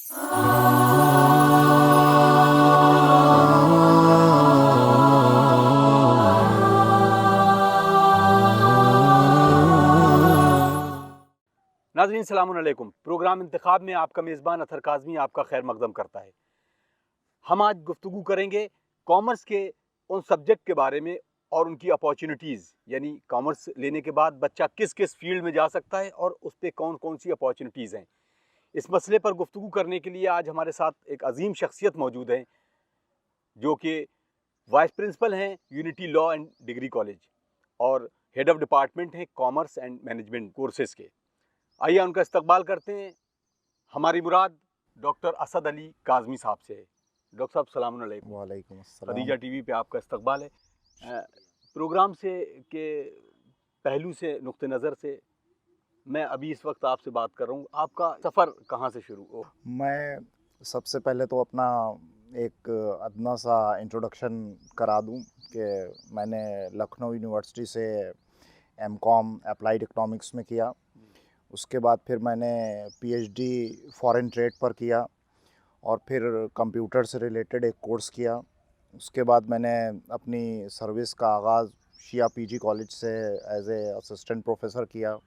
नाज़रीन सलाम अलैकुम। प्रोग्राम इंतखाब में आपका मेज़बान अथर काज़मी आपका खैर मकदम करता है। हम आज गुफ्तगू करेंगे कॉमर्स के उन सब्जेक्ट के बारे में और उनकी अपॉर्चुनिटीज़, यानी कॉमर्स लेने के बाद बच्चा किस किस फील्ड में जा सकता है और उस पर कौन कौन सी अपॉर्चुनिटीज़ हैं। इस मसले पर गुफ्तगू करने के लिए आज हमारे साथ एक अजीम शख्सियत मौजूद हैं, जो कि वाइस प्रिंसिपल हैं unity Law and Degree college और हेड ऑफ डिपार्टमेंट हैं कॉमर्स एंड मैनेजमेंट कोर्सेज़ के। आइए उनका इस्तकबाल करते हैं। हमारी मुराद डॉक्टर असद अली काज़मी साहब से है। डॉक्टर साहब सलाम अलैकुम। वालेकुम अस्सलाम। खदीजा टीवी पे आपका इस्तकबाल है। प्रोग्राम से के पहलू से नुक्ते नज़र से मैं अभी इस वक्त आपसे बात कर रहा हूँ, आपका सफ़र कहाँ से शुरू हो? मैं सबसे पहले तो अपना एक अदना सा इंट्रोडक्शन करा दूं कि मैंने लखनऊ यूनिवर्सिटी से एमकॉम अप्लाइड इकोनॉमिक्स में किया। उसके बाद फिर मैंने पीएचडी फॉरेन ट्रेड पर किया और फिर कंप्यूटर से रिलेटेड एक कोर्स किया। उसके बाद मैंने अपनी सर्विस का आगाज़ शिया पीजी कॉलेज से एज ए असिस्टेंट प्रोफेसर किया।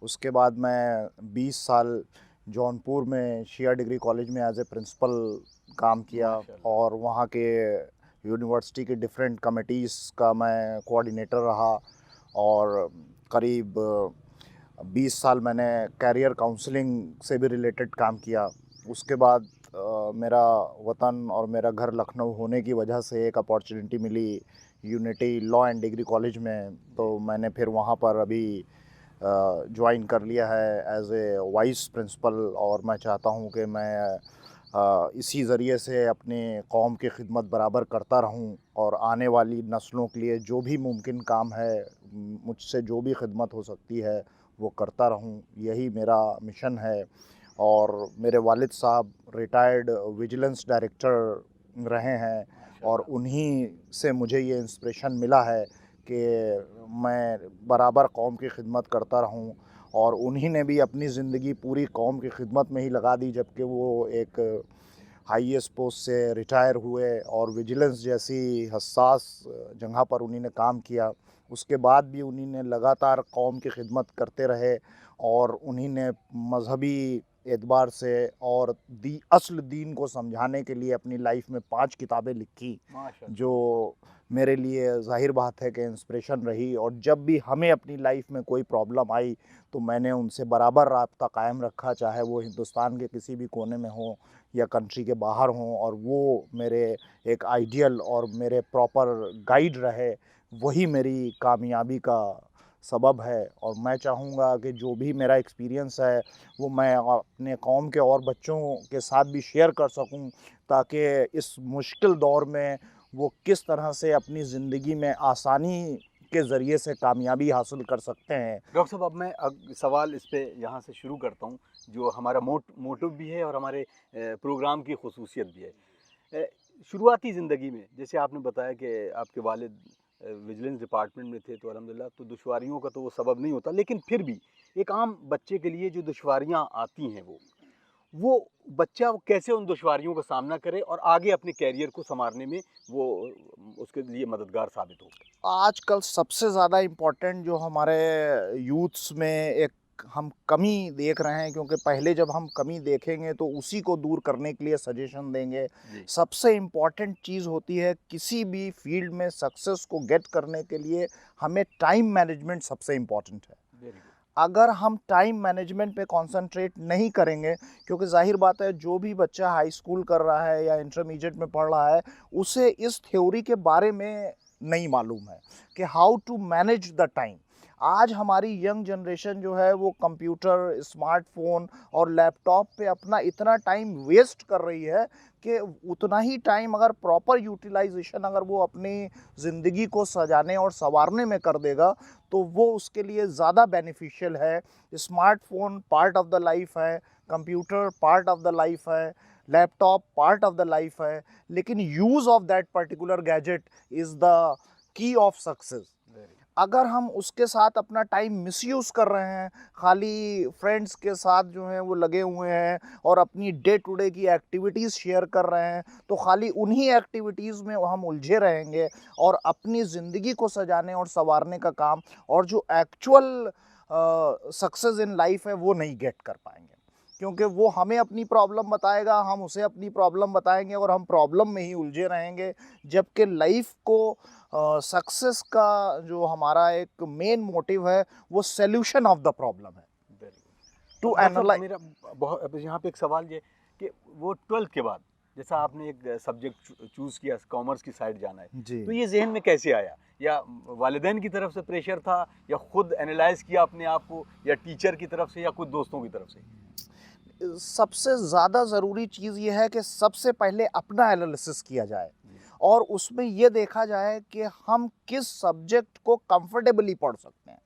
उसके बाद मैं 20 साल जौनपुर में शिया डिग्री कॉलेज में एज ए प्रिंसिपल काम किया और वहाँ के यूनिवर्सिटी के डिफरेंट कमिटीज़ का मैं कोऑर्डिनेटर रहा और करीब 20 साल मैंने कैरियर काउंसलिंग से भी रिलेटेड काम किया। उसके बाद मेरा वतन और मेरा घर लखनऊ होने की वजह से एक अपॉर्चुनिटी मिली Unity Law and Degree College में, तो मैंने फिर वहाँ पर अभी ज्वाइन कर लिया है एज ए वाइस प्रिंसिपल और मैं चाहता हूँ कि मैं इसी ज़रिए से अपने कौम की खिदमत बराबर करता रहूँ और आने वाली नस्लों के लिए जो भी मुमकिन काम है, मुझसे जो भी खिदमत हो सकती है वो करता रहूँ। यही मेरा मिशन है। और मेरे वालिद साहब रिटायर्ड विजिलेंस डायरेक्टर रहे हैं और उन्हीं से मुझे ये इंस्पिरेशन मिला है कि मैं बराबर कौम की खिदमत करता रहूं और उन्हीं ने भी अपनी ज़िंदगी पूरी कौम की खिदमत में ही लगा दी, जबकि वो एक हाईएस्ट पोस्ट से रिटायर हुए और विजिलेंस जैसी हसास जगह पर उन्हीं ने काम किया। उसके बाद भी उन्हीं ने लगातार कौम की खिदमत करते रहे और उन्हीं ने मजहबी एतबार से और असल दीन को समझाने के लिए अपनी लाइफ में 5 किताबें लिखी, जो मेरे लिए ज़ाहिर बात है कि इंस्पिरेशन रही। और जब भी हमें अपनी लाइफ में कोई प्रॉब्लम आई तो मैंने उनसे बराबर राब्ता कायम रखा, चाहे वो हिंदुस्तान के किसी भी कोने में हो या कंट्री के बाहर हों, और वो मेरे एक आइडियल और मेरे प्रॉपर गाइड रहे। वही मेरी कामयाबी का सबब है और मैं चाहूँगा कि जो भी मेरा एक्सपीरियंस है वो मैं अपने कौम के और बच्चों के साथ भी शेयर कर सकूं, ताकि इस मुश्किल दौर में वो किस तरह से अपनी ज़िंदगी में आसानी के ज़रिए से कामयाबी हासिल कर सकते हैं। डॉक्टर साहब, अब मैं सवाल इस पे यहाँ से शुरू करता हूँ, जो हमारा मोटिव भी है और हमारे प्रोग्राम की खुसूसियत भी है। शुरुआती ज़िंदगी में जैसे आपने बताया कि आपके वालिद विजिलेंस डिपार्टमेंट में थे, तो अल्हम्दुलिल्लाह तो दुश्वारियों का तो वो सबब नहीं होता, लेकिन फिर भी एक आम बच्चे के लिए जो दुश्वारियाँ आती हैं वो बच्चा कैसे उन दुश्वारियों का सामना करे और आगे अपने कैरियर को संवारने में वो उसके लिए मददगार साबित हो। आजकल सबसे ज़्यादा इम्पोर्टेंट जो हमारे यूथ्स में एक हम कमी देख रहे हैं, क्योंकि पहले जब हम कमी देखेंगे तो उसी को दूर करने के लिए सजेशन देंगे। सबसे इम्पॉर्टेंट चीज़ होती है किसी भी फील्ड में सक्सेस को गेट करने के लिए हमें टाइम मैनेजमेंट सबसे इम्पॉर्टेंट है। अगर हम टाइम मैनेजमेंट पे कंसंट्रेट नहीं करेंगे, क्योंकि जाहिर बात है जो भी बच्चा हाई स्कूल कर रहा है या इंटरमीडिएट में पढ़ रहा है उसे इस थ्योरी के बारे में नहीं मालूम है कि how to manage the time. आज हमारी यंग जनरेशन जो है वो कंप्यूटर, स्मार्टफोन और लैपटॉप पे अपना इतना टाइम वेस्ट कर रही है कि उतना ही टाइम अगर प्रॉपर यूटिलाइजेशन अगर वो अपनी ज़िंदगी को सजाने और संवारने में कर देगा तो वो उसके लिए ज़्यादा बेनिफिशियल है। Smartphone part of the life है, computer part of the life है, laptop part of the life है, लेकिन use of that particular gadget is the key of success. अगर हम उसके साथ अपना टाइम मिसयूज़ कर रहे हैं, खाली फ्रेंड्स के साथ जो हैं वो लगे हुए हैं और अपनी डे टू डे की एक्टिविटीज़ शेयर कर रहे हैं, तो खाली उन्हीं एक्टिविटीज़ में हम उलझे रहेंगे और अपनी ज़िंदगी को सजाने और सँवारने का काम और जो एक्चुअल सक्सेस इन लाइफ है वो नहीं गेट कर पाएंगे, क्योंकि वो हमें अपनी प्रॉब्लम बताएगा, हम उसे अपनी प्रॉब्लम बताएंगे और हम प्रॉब्लम में ही उलझे रहेंगे, जबकि लाइफ को सक्सेस का जो हमारा एक मेन मोटिव है वो सॉल्यूशन ऑफ द प्रॉब्लम है, वेरी गुड। टू अब डॉक्टर साहब एनालाइज। मेरा बहुत अब यहाँ पे एक सवाल ये कि वो 12th के बाद जैसा आपने एक सब्जेक्ट चूज़ किया, कॉमर्स की साइड जाना है, जी, तो ये ज़हन में कैसे आया? या वालिदैन की तरफ से प्रेशर था, या खुद एनालाइज़ किया अपने आप को, या टीचर की तरफ से, या कुछ दोस्तों की तरफ से? सबसे ज़्यादा ज़रूरी चीज़ ये है कि सबसे पहले अपना एनालिसिस किया जाए जी, और उसमें ये देखा जाए कि हम किस सब्जेक्ट को कंफर्टेबली पढ़ सकते हैं,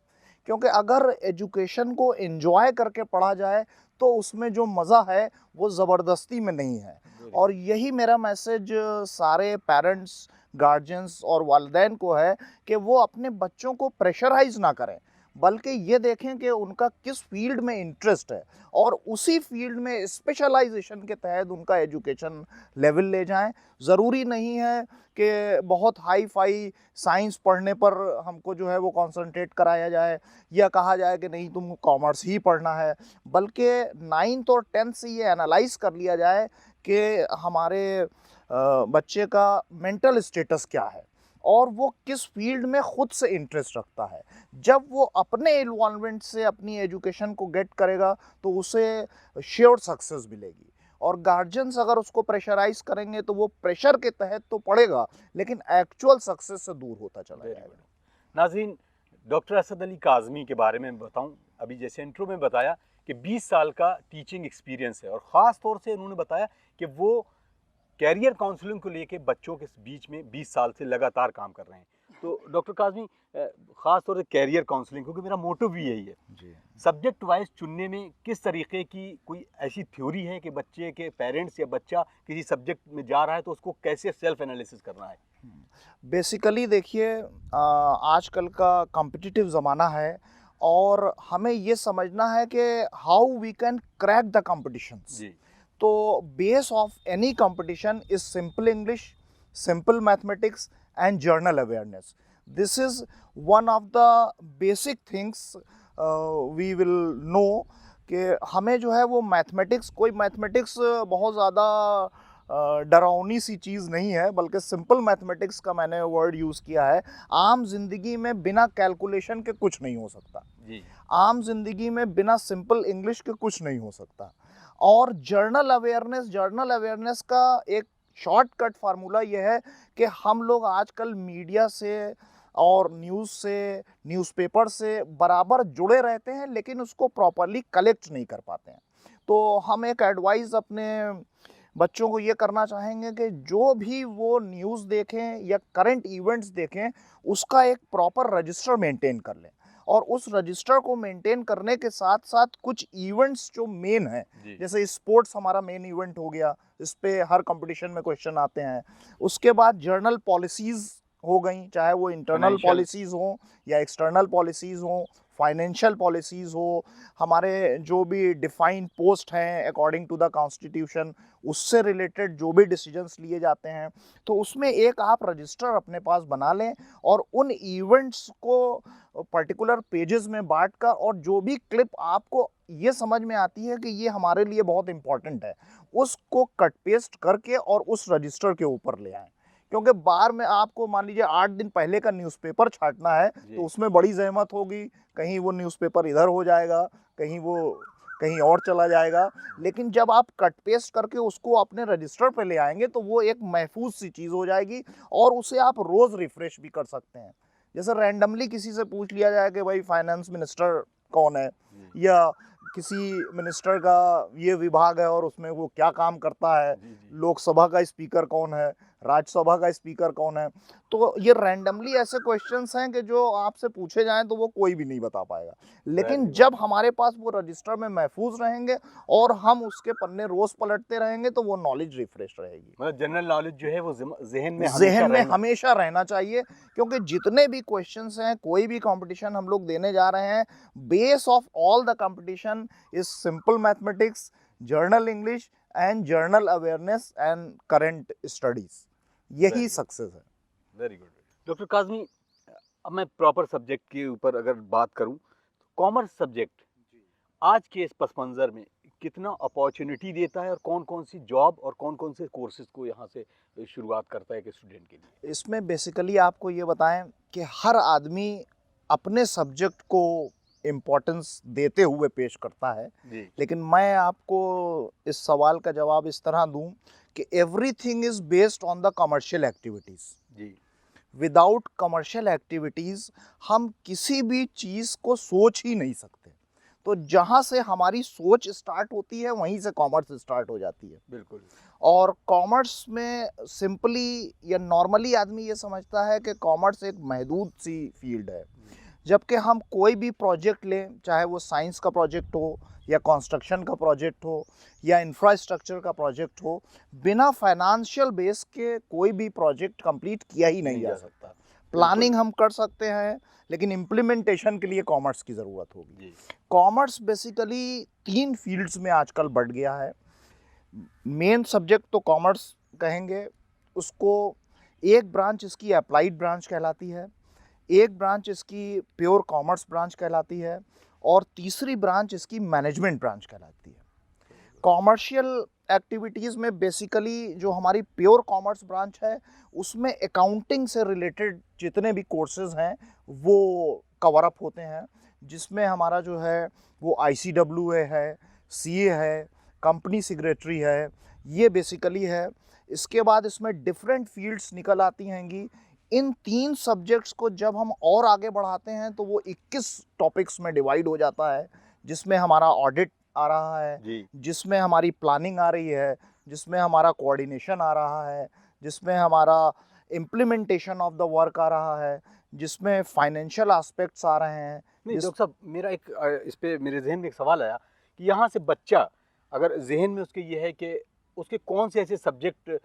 क्योंकि अगर एजुकेशन को एंजॉय करके पढ़ा जाए तो उसमें जो मज़ा है वो ज़बरदस्ती में नहीं है। वेरी और यही मेरा मैसेज सारे पेरेंट्स, गार्जियंस और वालिदैन को है कि वो अपने बच्चों को प्रेशराइज़ ना करें, बल्कि ये देखें कि उनका किस फील्ड में इंटरेस्ट है और उसी फील्ड में स्पेशलाइजेशन के तहत उनका एजुकेशन लेवल ले जाएं। ज़रूरी नहीं है कि बहुत हाई फाई साइंस पढ़ने पर हमको जो है वो कंसंट्रेट कराया जाए या कहा जाए कि नहीं तुम कॉमर्स ही पढ़ना है, बल्कि 9th और 10th से ये एनालाइज कर लिया जाए कि हमारे बच्चे का मेंटल स्टेटस क्या है और वो किस फील्ड में खुद से इंटरेस्ट रखता है। जब वो अपने इन्वॉल्वमेंट से अपनी एजुकेशन को गेट करेगा तो उसे श्योर सक्सेस मिलेगी। और गार्जियंस अगर उसको प्रेशराइज करेंगे तो वो प्रेशर के तहत तो पढ़ेगा लेकिन एक्चुअल सक्सेस से दूर होता चला वेरी जाएगा। गुड। नाज़रीन, डॉक्टर असद अली काज़मी के बारे में बताऊं, अभी जैसे इंट्रो में बताया कि 20 साल का टीचिंग एक्सपीरियंस है, और ख़ास तौर से उन्होंने बताया कि वो कैरियर काउंसलिंग को लेके बच्चों के बीच में 20 साल से लगातार काम कर रहे हैं। तो डॉक्टर काज़मी, ख़ास तौर से कैरियर काउंसलिंग, क्योंकि मेरा मोटिव भी यही है, जी, सब्जेक्ट वाइज चुनने में किस तरीके की कोई ऐसी थ्योरी है कि बच्चे के पेरेंट्स या बच्चा किसी सब्जेक्ट में जा रहा है तो उसको कैसे सेल्फ एनालिसिस करना है? बेसिकली देखिए आजकल का कॉम्पिटिटिव ज़माना है और हमें ये समझना है कि how we can crack the competitions. जी, तो base of any competition is simple English, simple mathematics and general awareness. This is one of the basic things we will know कि हमें जो है वो मैथमेटिक्स, कोई मैथमेटिक्स बहुत ज़्यादा डरावनी सी चीज़ नहीं है, बल्कि सिंपल मैथमेटिक्स का मैंने वर्ड यूज़ किया है। आम जिंदगी में बिना कैलकुलेशन के कुछ नहीं हो सकता, जी, आम जिंदगी में बिना सिंपल इंग्लिश के कुछ नहीं हो सकता। और जर्नल अवेयरनेस का एक शॉर्टकट फार्मूला यह है कि हम लोग आजकल मीडिया से और न्यूज़ से, न्यूज़पेपर से बराबर जुड़े रहते हैं लेकिन उसको प्रॉपरली कलेक्ट नहीं कर पाते हैं। तो हम एक एडवाइस अपने बच्चों को ये करना चाहेंगे कि जो भी वो न्यूज़ देखें या करंट इवेंट्स देखें उसका एक प्रॉपर रजिस्टर मेंटेन कर लें और उस रजिस्टर को मेंटेन करने के साथ साथ कुछ इवेंट्स जो मेन हैं, जी, जैसे स्पोर्ट्स हमारा मेन इवेंट हो गया, इस पे हर कंपटीशन में क्वेश्चन आते हैं। उसके बाद जर्नल पॉलिसीज़ हो गई, चाहे वो इंटरनल फाइनेंशियल, पॉलिसीज़ हों या एक्सटर्नल पॉलिसीज़ हों, फाइनेंशियल पॉलिसीज़ हो, हमारे जो भी डिफाइंड पोस्ट हैं अकॉर्डिंग टू द कॉन्स्टिट्यूशन उससे रिलेटेड जो भी डिसीजंस लिए जाते हैं, तो उसमें एक आप रजिस्टर अपने पास बना लें और उन इवेंट्स को पर्टिकुलर पेजेस में बांट कर, और जो भी क्लिप आपको ये समझ में आती है कि ये हमारे लिए बहुत इंपॉर्टेंट है, उसको कट पेस्ट करके और उस रजिस्टर के ऊपर ले आएं। क्योंकि बार में आपको मान लीजिए 8 दिन पहले का न्यूज़पेपर छांटना है जी, तो उसमें बड़ी ज़हमत होगी, कहीं वो न्यूज़पेपर इधर हो जाएगा, कहीं वो कहीं और चला जाएगा। लेकिन जब आप कट पेस्ट करके उसको अपने रजिस्टर पे ले आएंगे तो वो एक महफूज सी चीज़ हो जाएगी और उसे आप रोज़ रिफ्रेश भी कर सकते हैं। जैसे रैंडमली किसी से पूछ लिया जाए कि भाई फाइनेंस मिनिस्टर कौन है, जी, या किसी मिनिस्टर का ये विभाग है और उसमें वो क्या काम करता है, जी, जी, लोकसभा का स्पीकर कौन है, राज्यसभा का स्पीकर कौन है। तो ये रैंडमली ऐसे क्वेश्चंस हैं कि जो आपसे पूछे जाएं तो वो कोई भी नहीं बता पाएगा, लेकिन जब हमारे पास वो रजिस्टर में महफूज रहेंगे और हम उसके पन्ने रोज पलटते रहेंगे तो वो नॉलेज रिफ्रेश रहेगी। मतलब जनरल नॉलेज जो है वो जहन में हमेशा रहना चाहिए, क्योंकि जितने भी क्वेश्चंस हैं, कोई भी कंपटीशन हम लोग देने जा रहे हैं, base of all the competition is simple mathematics, journal English and general awareness and current studies. यही सक्सेस है। Very good doctor Kazmi. अब मैं प्रॉपर सब्जेक्ट के ऊपर अगर बात करूं, कॉमर्स सब्जेक्ट आज के इस पस मंज़र में कितना अपॉर्चुनिटी देता है और कौन कौन सी जॉब और कौन कौन से कोर्सेज को यहाँ से शुरुआत करता है कि स्टूडेंट के लिए? इसमें बेसिकली आपको ये बताएं कि हर आदमी अपने सब्जेक्ट को इम्पोर्टेंस देते हुए पेश करता है, लेकिन मैं आपको इस सवाल का जवाब इस तरह दूं कि everything is based on the commercial activities. जी। विदाउट कमर्शियल एक्टिविटीज़ हम किसी भी चीज़ को सोच ही नहीं सकते। तो जहाँ से हमारी सोच स्टार्ट होती है वहीं से कॉमर्स स्टार्ट हो जाती है। बिल्कुल। और कॉमर्स में सिंपली या नॉर्मली आदमी ये समझता है कि कॉमर्स एक महदूद सी फील्ड है, जबकि हम कोई भी प्रोजेक्ट लें, चाहे वो साइंस का प्रोजेक्ट हो या कंस्ट्रक्शन का प्रोजेक्ट हो या इंफ्रास्ट्रक्चर का प्रोजेक्ट हो, बिना फाइनेंशियल बेस के कोई भी प्रोजेक्ट कंप्लीट किया ही नहीं जा सकता। प्लानिंग हम कर सकते हैं, लेकिन इम्प्लीमेंटेशन के लिए कॉमर्स की ज़रूरत होगी। कॉमर्स बेसिकली 3 फील्ड्स में आजकल बढ़ गया है। मेन सब्जेक्ट तो कॉमर्स कहेंगे उसको, एक ब्रांच इसकी अप्लाइड ब्रांच कहलाती है, एक ब्रांच इसकी प्योर कॉमर्स ब्रांच कहलाती है, और तीसरी ब्रांच इसकी मैनेजमेंट ब्रांच कहलाती है। कॉमर्शियल एक्टिविटीज़ में बेसिकली जो हमारी प्योर कॉमर्स ब्रांच है उसमें अकाउंटिंग से रिलेटेड जितने भी कोर्सेज हैं वो कवर अप होते हैं, जिसमें हमारा जो है वो ICWA है, CA है, कंपनी सेक्रेटरी है, ये बेसिकली है। इसके बाद इसमें डिफरेंट फील्ड्स निकल आती हैंगी। इन 3 सब्जेक्ट्स को जब हम और आगे बढ़ाते हैं तो वो 21 टॉपिक्स में डिवाइड हो जाता है, जिसमें हमारा ऑडिट आ रहा है, जिसमें हमारी प्लानिंग आ रही है, जिसमें हमारा कोऑर्डिनेशन आ रहा है, जिसमें हमारा इम्प्लीमेंटेशन ऑफ द वर्क आ रहा है, जिसमें फाइनेंशियल एस्पेक्ट्स आ रहे हैं। नहीं डॉक्टर साहब, मेरा एक इस पे मेरे जहन में एक सवाल आया कि यहाँ से बच्चा अगर जहन में उसके ये है कि उसके कौन से ऐसे सब्जेक्ट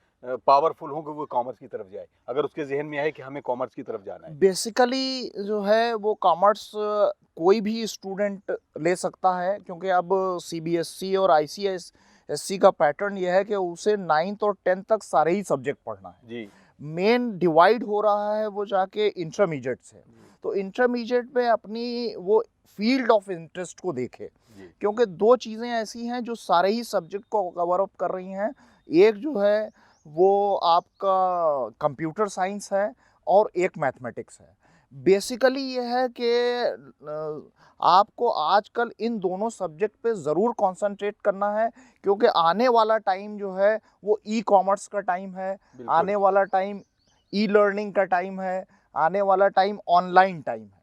पावरफुल हों कि वो कॉमर्स की तरफ जाए, अगर उसके जहन में है कि हमें कॉमर्स की तरफ जाना है। बेसिकली जो है वो कॉमर्स कोई भी स्टूडेंट ले सकता है, क्योंकि अब CBSE और ICSE का पैटर्न ये है कि उसे 9th और 10th तक सारे ही सब्जेक्ट पढ़ना है। जी। मेन डिवाइड हो रहा है वो जाके इंटरमीडिएट से। तो इंटरमीडिएट में अपनी वो फील्ड ऑफ इंटरेस्ट को देखे, क्योंकि 2 चीज़ें ऐसी हैं जो सारे ही सब्जेक्ट को कवर अप कर रही हैं। एक जो है वो आपका कंप्यूटर साइंस है और एक मैथमेटिक्स है। बेसिकली ये है कि आपको आजकल इन दोनों सब्जेक्ट पे ज़रूर कंसंट्रेट करना है, क्योंकि आने वाला टाइम जो है वो ई-कॉमर्स का टाइम है, आने वाला टाइम ई-लर्निंग का टाइम है, आने वाला टाइम ऑनलाइन टाइम है।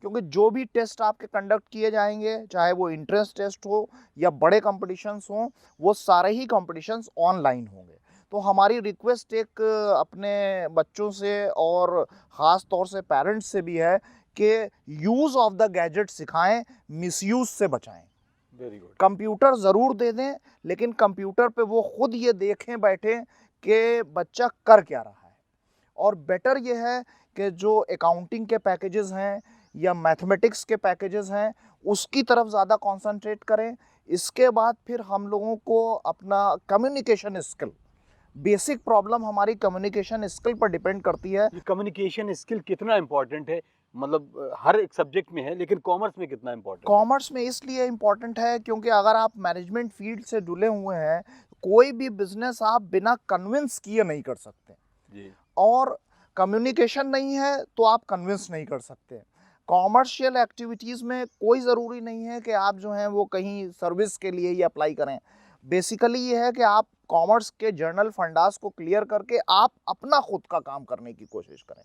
क्योंकि जो भी टेस्ट आपके कंडक्ट किए जाएंगे, चाहे वो एंट्रेंस टेस्ट हो या बड़े कॉम्पिटिशन्स हों, वो सारे ही कॉम्पिटिशन्स ऑनलाइन होंगे। तो हमारी रिक्वेस्ट एक अपने बच्चों से और ख़ास तौर से पेरेंट्स से भी है कि यूज़ ऑफ द गैजेट सिखाएं, मिसयूज़ से बचाएं। Very good. कंप्यूटर ज़रूर दे दें, लेकिन कंप्यूटर पे वो खुद ये देखें बैठे कि बच्चा कर क्या रहा है। और बेटर ये है कि जो अकाउंटिंग के पैकेजेस हैं या मैथमेटिक्स के पैकेजेस हैं उसकी तरफ ज़्यादा कंसंट्रेट करें। इसके बाद फिर हम लोगों को अपना कम्युनिकेशन स्किल, बेसिक प्रॉब्लम हमारी कम्युनिकेशन स्किल पर डिपेंड करती है। ये कम्युनिकेशन स्किल कितना इम्पोर्टेंट है, मतलब हर एक सब्जेक्ट में है, लेकिन कॉमर्स में कितना इम्पोर्टेंट? कॉमर्स में इसलिए इम्पोर्टेंट है क्योंकि अगर आप मैनेजमेंट फील्ड से जुड़े हुए हैं, कोई भी बिजनेस आप बिना कन्विंस किए नहीं कर सकते जी। और कम्युनिकेशन नहीं है तो आप कन्विंस नहीं कर सकते। कॉमर्शियल एक्टिविटीज़ में कोई ज़रूरी नहीं है कि आप जो हैं वो कहीं सर्विस के लिए ही अप्लाई करें। बेसिकली ये है कि आप कॉमर्स के जर्नल फंडास को क्लियर करके आप अपना खुद का काम करने की कोशिश करें,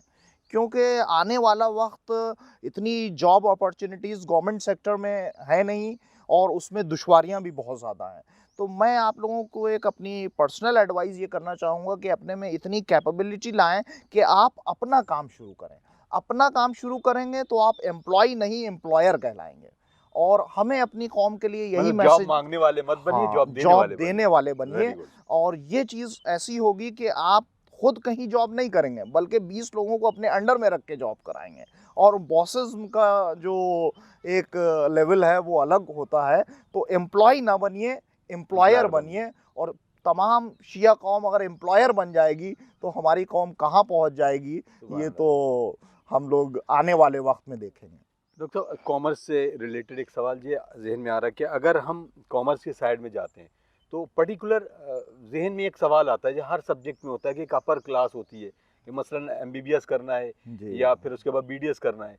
क्योंकि आने वाला वक्त इतनी जॉब अपॉर्चुनिटीज़ गवर्नमेंट सेक्टर में है नहीं और उसमें दुश्वारियां भी बहुत ज़्यादा हैं। तो मैं आप लोगों को एक अपनी पर्सनल एडवाइस ये करना चाहूँगा कि अपने में इतनी कैपेबिलिटी लाएँ कि आप अपना काम शुरू करें। अपना काम शुरू करेंगे तो आप एम्प्लॉय नहीं एम्प्लॉयर कहलाएँगे। और हमें अपनी कौम के लिए यही मतलब जॉब मैसेज, मांगने वाले मत बनिए, हाँ, जॉब देने जॉब वाले देने बनिए। वाले बनिए। Very good. और ये चीज़ ऐसी होगी कि आप खुद कहीं जॉब नहीं करेंगे बल्कि 20 लोगों को अपने अंडर में रख के जॉब कराएँगे। और बॉसेज़ का जो एक लेवल है वो अलग होता है। तो एम्प्लॉय ना बनिए, एम्प्लॉयर बनिए। और तमाम शिया कौम अगर एम्प्लॉयर बन जाएगी तो हमारी कौम कहाँ पहुँच जाएगी, ये तो हम लोग आने वाले वक्त में देखेंगे। डॉक्टर साहब, कॉमर्स से रिलेटेड एक सवाल ये जहन में आ रहा है कि अगर हम कॉमर्स के साइड में जाते हैं तो पर्टिकुलर जहन में एक सवाल आता है जो हर सब्जेक्ट में होता है कि एक अपर क्लास होती है कि मसलन एमबीबीएस करना है जी। या फिर उसके बाद बीडीएस करना है।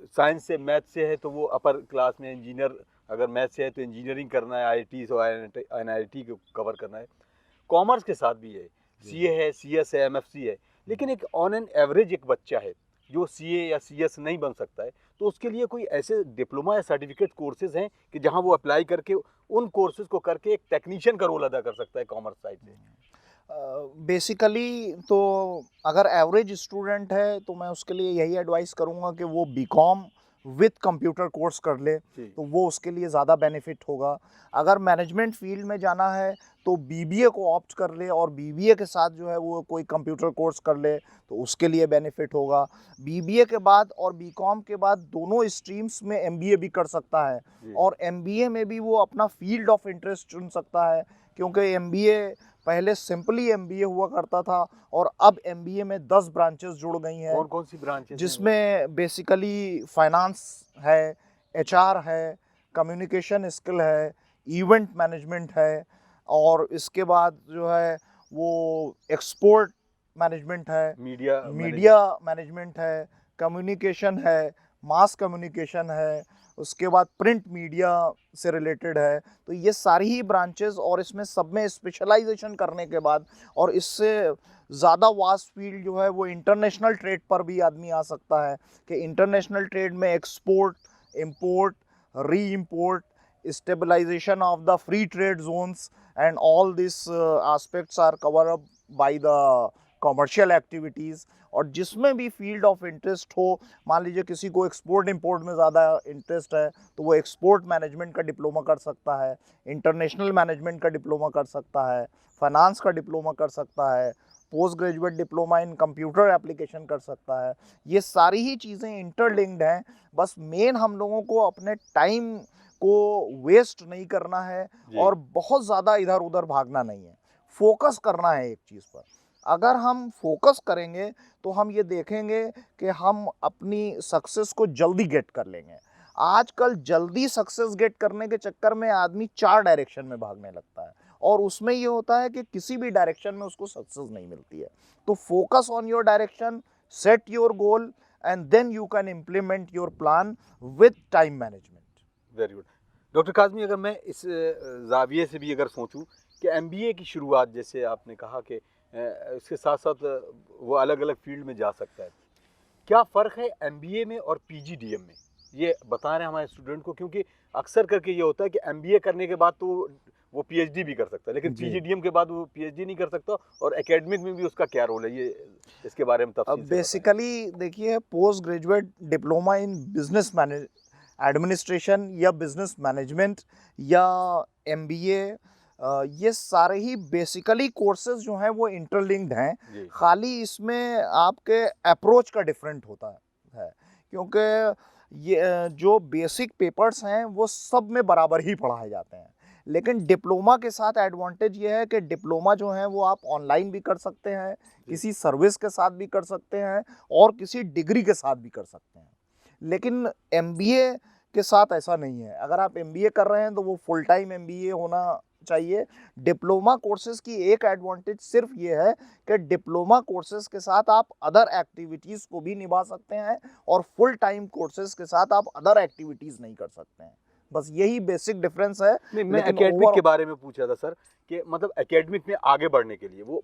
साइंस से मैथ से है तो वो अपर क्लास में इंजीनियर, अगर मैथ से है तो इंजीनियरिंग करना है, आईआईटी और एनआईटी को कवर करना है। कॉमर्स के साथ भी है, सीए है, सीएस है, एमएफसी है। लेकिन एक ऑन एन एवरेज एक बच्चा है जो सीए या सीएस नहीं बन सकता है, तो उसके लिए कोई ऐसे डिप्लोमा या सर्टिफिकेट कोर्सेज हैं कि जहां वो अप्लाई करके उन कोर्सेज को करके एक टेक्नीशियन का रोल अदा कर सकता है कॉमर्स साइड से? बेसिकली तो अगर एवरेज स्टूडेंट है तो मैं उसके लिए यही एडवाइस करूँगा कि वो बीकॉम विथ कंप्यूटर कोर्स कर ले, तो वो उसके लिए ज़्यादा बेनिफिट होगा। अगर मैनेजमेंट फील्ड में जाना है तो बीबीए को ऑप्ट कर ले और बीबीए के साथ जो है वो कोई कंप्यूटर कोर्स कर ले तो उसके लिए बेनिफिट होगा। बीबीए के बाद और बीकॉम के बाद दोनों स्ट्रीम्स में एमबीए भी कर सकता है। और एमबीए में भी वो अपना फील्ड ऑफ इंटरेस्ट चुन सकता है, क्योंकि एमबीए पहले सिंपली एमबीए हुआ करता था और अब एमबीए में 10 ब्रांचेस जुड़ गई हैं। कौन कौन सी ब्रांचेस? जिसमें बेसिकली फाइनेंस है, एचआर है, कम्युनिकेशन स्किल है, इवेंट मैनेजमेंट है, और इसके बाद जो है वो एक्सपोर्ट मैनेजमेंट है, मीडिया मैनेजमेंट है, कम्युनिकेशन है, मास कम्युनिकेशन है, उसके बाद प्रिंट मीडिया से रिलेटेड है। तो ये सारी ही ब्रांचेस, और इसमें सब में स्पेशलाइजेशन करने के बाद और इससे ज़्यादा वास्ट फील्ड जो है वो इंटरनेशनल ट्रेड पर भी आदमी आ सकता है कि इंटरनेशनल ट्रेड में export, import, reimport, stabilisation of the free trade zones and all this aspects are cover up by the commercial activities. और जिसमें भी फील्ड ऑफ इंटरेस्ट हो, मान लीजिए किसी को एक्सपोर्ट इंपोर्ट में ज़्यादा इंटरेस्ट है तो वो एक्सपोर्ट मैनेजमेंट का डिप्लोमा कर सकता है, इंटरनेशनल मैनेजमेंट का डिप्लोमा कर सकता है, फाइनेंस का डिप्लोमा कर सकता है, post graduate diploma in computer application कर सकता है। ये सारी ही चीज़ें इंटरलिंक्ड हैं। बस मेन हम लोगों को अपने टाइम को वेस्ट नहीं करना है और बहुत ज़्यादा इधर उधर भागना नहीं है, फोकस करना है एक चीज़ पर। अगर हम फोकस करेंगे तो हम ये देखेंगे कि हम अपनी सक्सेस को जल्दी गेट कर लेंगे। आजकल जल्दी सक्सेस गेट करने के चक्कर में आदमी 4 डायरेक्शन में भागने लगता है और उसमें ये होता है कि किसी भी डायरेक्शन में उसको सक्सेस नहीं मिलती है। तो focus on your direction, set your goal and then you can implement your plan with time management. Very good. Doctor Kazmi, अगर मैं इस ज़ाविये से भी अगर सोचूं कि एमबीए की शुरुआत, जैसे आपने कहा कि इसके साथ साथ वो अलग अलग फील्ड में जा सकता है, क्या फ़र्क है एमबीए में और पीजीडीएम में? ये बता रहे हैं हमारे स्टूडेंट को, क्योंकि अक्सर करके ये होता है कि एमबीए करने के बाद तो वो पीएचडी भी कर सकता है, लेकिन पीजीडीएम के बाद वो पीएचडी नहीं कर सकता। और एकेडमिक में भी उसका क्या रोल है, ये इसके बारे में तफसील से बेसिकली देखिए, post graduate diploma in business administration या बिजनेस मैनेजमेंट या एमबीए, ये सारे ही बेसिकली कोर्सेज जो हैं वो इंटरलिंक्ड हैं। खाली इसमें आपके अप्रोच का डिफरेंट होता है, क्योंकि ये जो बेसिक पेपर्स हैं वो सब में बराबर ही पढ़ाए जाते हैं। लेकिन डिप्लोमा के साथ एडवांटेज ये है कि डिप्लोमा जो है वो आप ऑनलाइन भी कर सकते हैं, किसी सर्विस के साथ भी कर सकते हैं और किसी डिग्री के साथ भी कर सकते हैं। लेकिन एमबीए के साथ ऐसा नहीं है। अगर आप एमबीए कर रहे हैं तो वो फुल टाइम एमबीए होना चाहिए। डिप्लोमा कोर्सेज की एक एडवांटेज सिर्फ ये है कि डिप्लोमा कोर्सेज के साथ आप अदर एक्टिविटीज़ को भी निभा सकते हैं और फुल टाइम कोर्सेज के साथ आप अदर एक्टिविटीज़ नहीं कर सकते हैं। बस यही बेसिक डिफरेंस है। नहीं, मैं एकेडमिक के बारे में पूछा था सर, कि मतलब एकेडमिक में आगे बढ़ने के लिए वो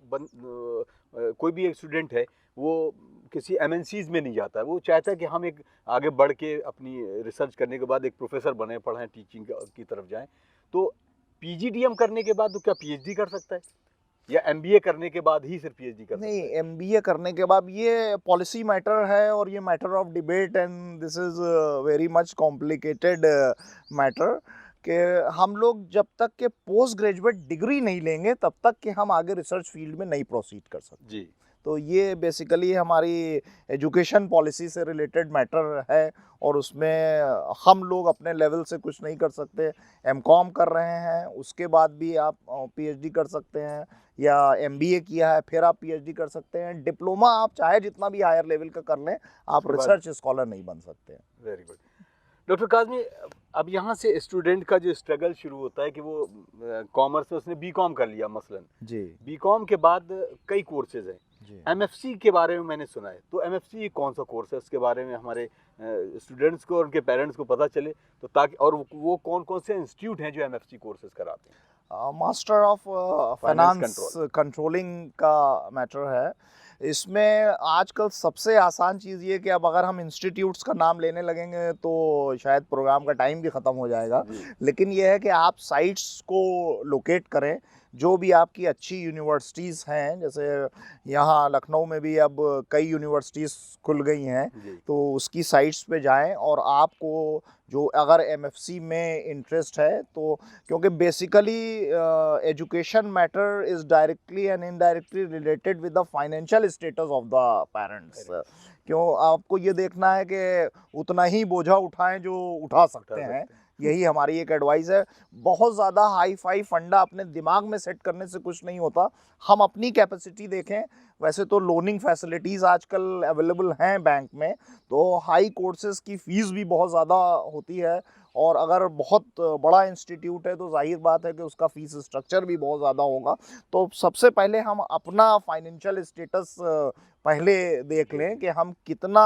कोई भी एक स्टूडेंट है वो किसी एमएनसीज में नहीं जाता है, वो चाहता है कि हम एक आगे बढ़ के अपनी रिसर्च करने के बाद एक प्रोफेसर बने, पढ़ाएं, टीचिंग की तरफ जाएं। तो पीजीडीएम करने के बाद तो क्या पीएचडी कर सकता है, या एमबीए करने के बाद ही सिर्फ पीएचडी कर सकता नहीं, है? एमबीए करने के बाद ये पॉलिसी मैटर है और ये matter of debate and this is very much complicated matter कि हम लोग जब तक के पोस्ट ग्रेजुएट डिग्री नहीं लेंगे तब तक कि हम आगे रिसर्च फील्ड में नहीं प्रोसीड कर सकते। जी। तो ये बेसिकली हमारी एजुकेशन पॉलिसी से रिलेटेड मैटर है और उसमें हम लोग अपने लेवल से कुछ नहीं कर सकते। एमकॉम कर रहे हैं उसके बाद भी आप पीएचडी कर सकते हैं, या एमबीए किया है फिर आप पीएचडी कर सकते हैं। डिप्लोमा आप चाहे जितना भी हायर लेवल का कर लें, आप रिसर्च स्कॉलर नहीं बन सकते। Very good. डॉक्टर काज़मी, अब यहाँ से स्टूडेंट का जो स्ट्रगल शुरू होता है कि वो कॉमर्स में उसने बीकॉम कर लिया मसलन, जी बीकॉम के बाद कई कोर्सेज हैं, जी एमएफसी के बारे में मैंने सुना है, तो एमएफसी कौन सा कोर्स है, उसके बारे में हमारे स्टूडेंट्स को और उनके पेरेंट्स को पता चले, तो ताकि और वो कौन कौन से इंस्टीट्यूट हैं जो एमएफसी कोर्सेज कराते हैं? Master of Finance finance controlling का मैटर है। इसमें आजकल सबसे आसान चीज़ ये कि अब अगर हम इंस्टीट्यूट्स का नाम लेने लगेंगे तो शायद प्रोग्राम का टाइम भी ख़त्म हो जाएगा, जी। लेकिन ये है कि आप साइट्स को लोकेट करें। जो भी आपकी अच्छी यूनिवर्सिटीज़ हैं, जैसे यहाँ लखनऊ में भी अब कई यूनिवर्सिटीज़ खुल गई हैं, जी। तो उसकी साइट्स पे जाएं और आपको जो अगर एमएफसी में इंटरेस्ट है तो, क्योंकि basically education matter is directly and indirectly related with the financial status of the parents. क्यों आपको ये देखना है कि उतना ही बोझा उठाएं जो उठा सकते हैं, यही हमारी एक एडवाइस है। बहुत ज़्यादा हाई फाई फंडा अपने दिमाग में सेट करने से कुछ नहीं होता। हम अपनी कैपेसिटी देखें। वैसे तो लोनिंग फैसिलिटीज़ आजकल अवेलेबल हैं बैंक में, तो हाई कोर्सेज़ की फ़ीस भी बहुत ज़्यादा होती है, और अगर बहुत बड़ा इंस्टीट्यूट है तो जाहिर बात है कि उसका फ़ीस स्ट्रक्चर भी बहुत ज़्यादा होगा। तो सबसे पहले हम अपना फाइनेंशियल स्टेटस पहले देख लें कि हम कितना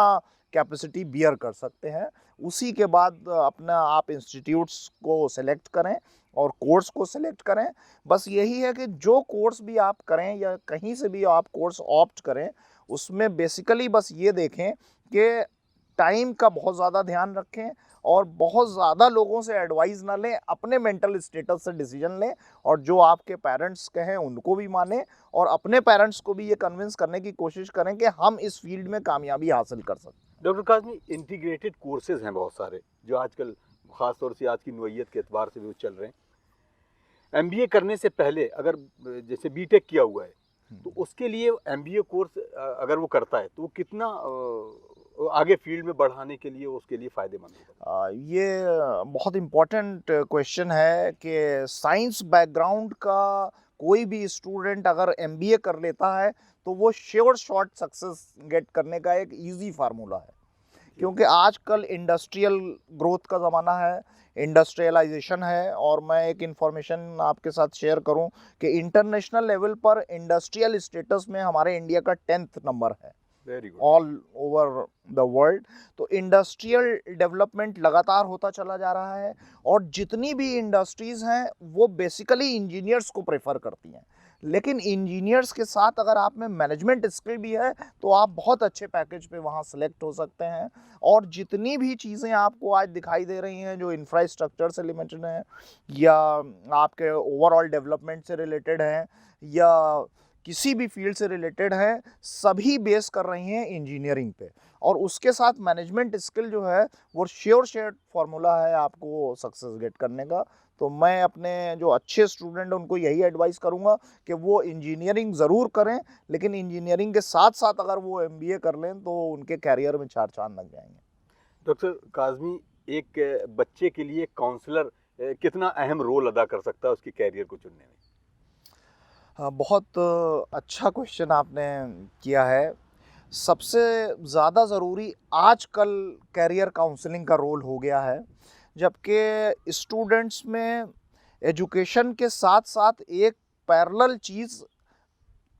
कैपेसिटी बियर कर सकते हैं। उसी के बाद अपना आप इंस्टीट्यूट्स को सेलेक्ट करें और कोर्स को सेलेक्ट करें। बस यही है कि जो कोर्स भी आप करें या कहीं से भी आप कोर्स ऑप्ट करें, उसमें बेसिकली बस ये देखें कि टाइम का बहुत ज़्यादा ध्यान रखें और बहुत ज़्यादा लोगों से एडवाइस ना लें, अपने मेंटल स्टेटस से डिसीजन लें, और जो आपके पेरेंट्स कहें उनको भी मानें, और अपने पेरेंट्स को भी ये कन्विंस करने की कोशिश करें कि हम इस फील्ड में कामयाबी हासिल कर सकते हैं। डॉक्टर काज़मी, इंटीग्रेटेड कोर्सेज हैं बहुत सारे जो आजकल ख़ास तौर से आज की नौइयत के एतबार से भी चल रहे हैं। एमबीए करने से पहले अगर जैसे बीटेक किया हुआ है तो उसके लिए एमबीए कोर्स अगर वो करता है तो वो कितना आगे फील्ड में बढ़ाने के लिए उसके लिए फ़ायदेमंद होगा? ये बहुत इम्पोर्टेंट क्वेश्चन है कि साइंस बैकग्राउंड का कोई भी स्टूडेंट अगर एमबीए कर लेता है तो वो श्योर शॉट सक्सेस गेट करने का एक इजी फार्मूला है, क्योंकि आजकल इंडस्ट्रियल ग्रोथ का ज़माना है, इंडस्ट्रियलाइजेशन है। और मैं एक इन्फॉर्मेशन आपके साथ शेयर करूं कि इंटरनेशनल लेवल पर इंडस्ट्रियल स्टेटस में हमारे इंडिया का 10th नंबर है very good. All over the world. तो इंडस्ट्रियल डेवलपमेंट लगातार होता चला जा रहा है, और जितनी भी इंडस्ट्रीज़ हैं वो बेसिकली इंजीनियर्स को प्रेफर करती हैं। लेकिन इंजीनियर्स के साथ अगर आप में मैनेजमेंट स्किल भी है तो आप बहुत अच्छे पैकेज पे वहाँ सेलेक्ट हो सकते हैं। और जितनी भी चीज़ें आपको आज दिखाई दे रही हैं जो इंफ्रास्ट्रक्चर से रिलेटेड हैं, या आपके ओवरऑल डेवलपमेंट से रिलेटेड हैं, या किसी भी फील्ड से रिलेटेड है, सभी बेस कर रही हैं इंजीनियरिंग पे। और उसके साथ मैनेजमेंट स्किल जो है वो श्योर फार्मूला है आपको सक्सेस गेट करने का। तो मैं अपने जो अच्छे स्टूडेंट हैं उनको यही एडवाइस करूंगा कि वो इंजीनियरिंग ज़रूर करें, लेकिन इंजीनियरिंग के साथ साथ अगर वो एमबीए कर लें तो उनके कैरियर में 4 चांद लग जाएंगे। डॉक्टर काज़मी, एक बच्चे के लिए काउंसलर कितना अहम रोल अदा कर सकता है उसके कैरियर को चुनने में? बहुत अच्छा क्वेश्चन आपने किया है। सबसे ज़्यादा ज़रूरी आजकल कैरियर काउंसलिंग का रोल हो गया है, जबकि स्टूडेंट्स में एजुकेशन के साथ साथ एक पैरेलल चीज़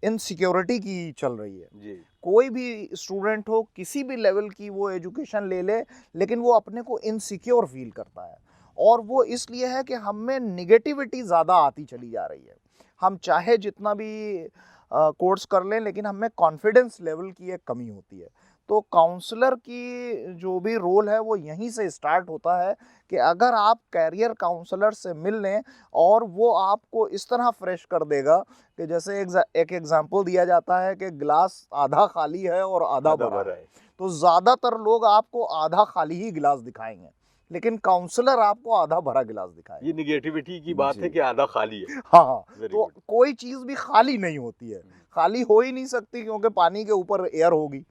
इनसिक्योरिटी की चल रही है। जी। कोई भी स्टूडेंट हो, किसी भी लेवल की वो एजुकेशन ले ले, लेकिन वो अपने को इनसिक्योर फील करता है, और वो इसलिए है कि हम में निगेटिविटी ज़्यादा आती चली जा रही है। हम चाहे जितना भी कोर्स कर लें, लेकिन हमें कॉन्फिडेंस लेवल की एक कमी होती है। तो काउंसलर की जो भी रोल है वो यहीं से स्टार्ट होता है कि अगर आप कैरियर काउंसलर से मिल लें और वो आपको इस तरह फ्रेश कर देगा कि जैसे एक एग्जांपल दिया जाता है कि गिलास आधा खाली है और आधा आधा भरा भरा है। है। तो ज़्यादातर लोग आपको आधा खाली ही गिलास दिखाएंगे, लेकिन काउंसलर आपको आधा भरा गिलास दिखाएगा। ये निगेटिविटी की बात है जी। कि आधा खाली है। हाँ, हाँ। वेरी तो गुड। कोई चीज़ भी खाली नहीं होती है, खाली हो ही नहीं सकती क्योंकि पानी के ऊपर एयर होगी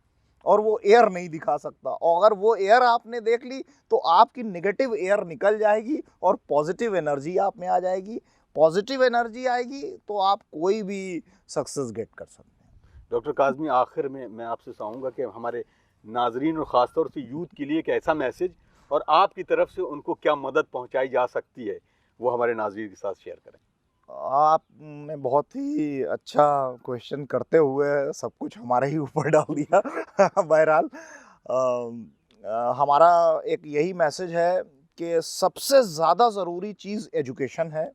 और वो एयर नहीं दिखा सकता, और अगर वो एयर आपने देख ली तो आपकी नेगेटिव एयर निकल जाएगी और पॉजिटिव एनर्जी आप में आ जाएगी। पॉजिटिव एनर्जी आएगी तो आप कोई भी सक्सेस गेट कर सकते हैं। डॉक्टर काज़मी, आखिर में मैं आपसे चाहूँगा कि हमारे नाजरीन और ख़ास तौर से यूथ के लिए एक ऐसा मैसेज और आपकी तरफ से उनको क्या मदद पहुँचाई जा सकती है, वो हमारे नाजरीन के साथ शेयर करें। आपने बहुत ही अच्छा क्वेश्चन करते हुए सब कुछ हमारे ही ऊपर डाल दिया। बहरहाल हमारा एक यही मैसेज है कि सबसे ज़्यादा ज़रूरी चीज़ एजुकेशन है।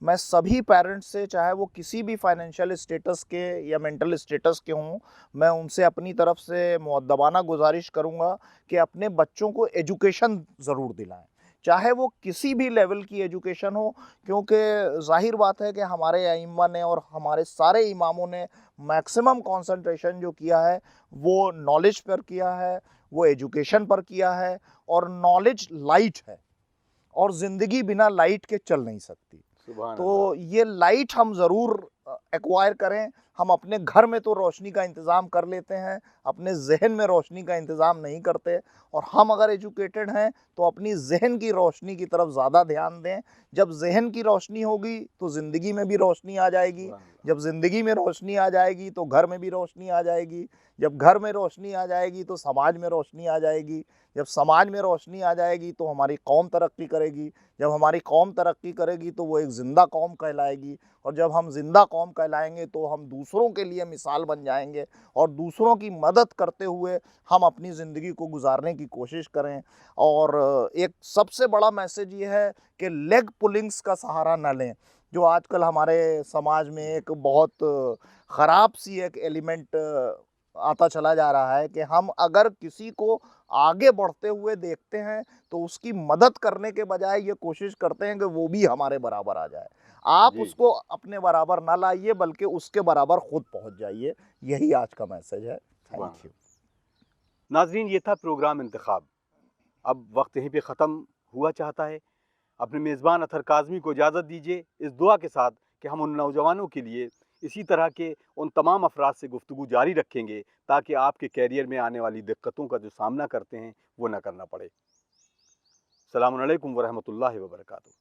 मैं सभी पेरेंट्स से, चाहे वो किसी भी फाइनेंशियल स्टेटस के या मेंटल स्टेटस के हों, मैं उनसे अपनी तरफ से मुअद्दबाना गुजारिश करूँगा कि अपने बच्चों को एजुकेशन ज़रूर दिलाएं, चाहे वो किसी भी लेवल की एजुकेशन हो, क्योंकि ज़ाहिर बात है कि हमारे अइम्मा ने और हमारे सारे इमामों ने मैक्सिमम कंसंट्रेशन जो किया है वो नॉलेज पर किया है, वो एजुकेशन पर किया है, और नॉलेज लाइट है और ज़िंदगी बिना लाइट के चल नहीं सकती। सुभान अल्लाह। तो ये लाइट हम ज़रूर एक्वायर करें। हम अपने घर में तो रोशनी का इंतज़ाम कर लेते हैं, अपने ज़हन में रोशनी का इंतज़ाम नहीं करते, और हम अगर एजुकेटेड हैं तो अपनी ज़हन की रोशनी की तरफ ज़्यादा ध्यान दें। जब ज़हन की रोशनी होगी तो ज़िंदगी में भी रोशनी आ जाएगी, सुभान अल्लाह। जब ज़िंदगी में रोशनी आ जाएगी तो घर में भी रोशनी आ जाएगी, जब घर में रोशनी आ जाएगी तो समाज में रोशनी आ जाएगी, जब समाज में रोशनी आ जाएगी तो हमारी कौम तरक्की करेगी, जब हमारी कौम तरक्की करेगी तो वो एक ज़िंदा कौम कहलाएगी, और जब हम ज़िंदा कौम कहलाएंगे तो हम दूसरों के लिए मिसाल बन जाएंगे, और दूसरों की मदद करते हुए हम अपनी ज़िंदगी को गुजारने की कोशिश करें। और एक सबसे बड़ा मैसेज ये है कि लेग पुलिंग्स का सहारा ना लें, जो आजकल हमारे समाज में एक बहुत ख़राब सी एक एलिमेंट आता चला जा रहा है कि हम अगर किसी को आगे बढ़ते हुए देखते हैं तो उसकी मदद करने के बजाय ये कोशिश करते हैं कि वो भी हमारे बराबर आ जाए। आप जी। उसको अपने बराबर ना लाइए, बल्कि उसके बराबर खुद पहुंच जाइए। यही आज का मैसेज है। सुभान थैंक यू। नाजरीन, ये था प्रोग्राम इंतखाब। अब वक्त यहीं पे ख़त्म हुआ चाहता है। अपने मेज़बान अतहर काज़मी को इजाज़त दीजिए, इस दुआ के साथ कि हम उन नौजवानों के लिए इसी तरह के उन तमाम अफराद से गुफ्तगू जारी रखेंगे ताकि आपके कैरियर में आने वाली दिक्कतों का जो सामना करते हैं वो ना करना पड़े। अस्सलामु अलैकुम व रहमतुल्लाहि व बरकातुहू।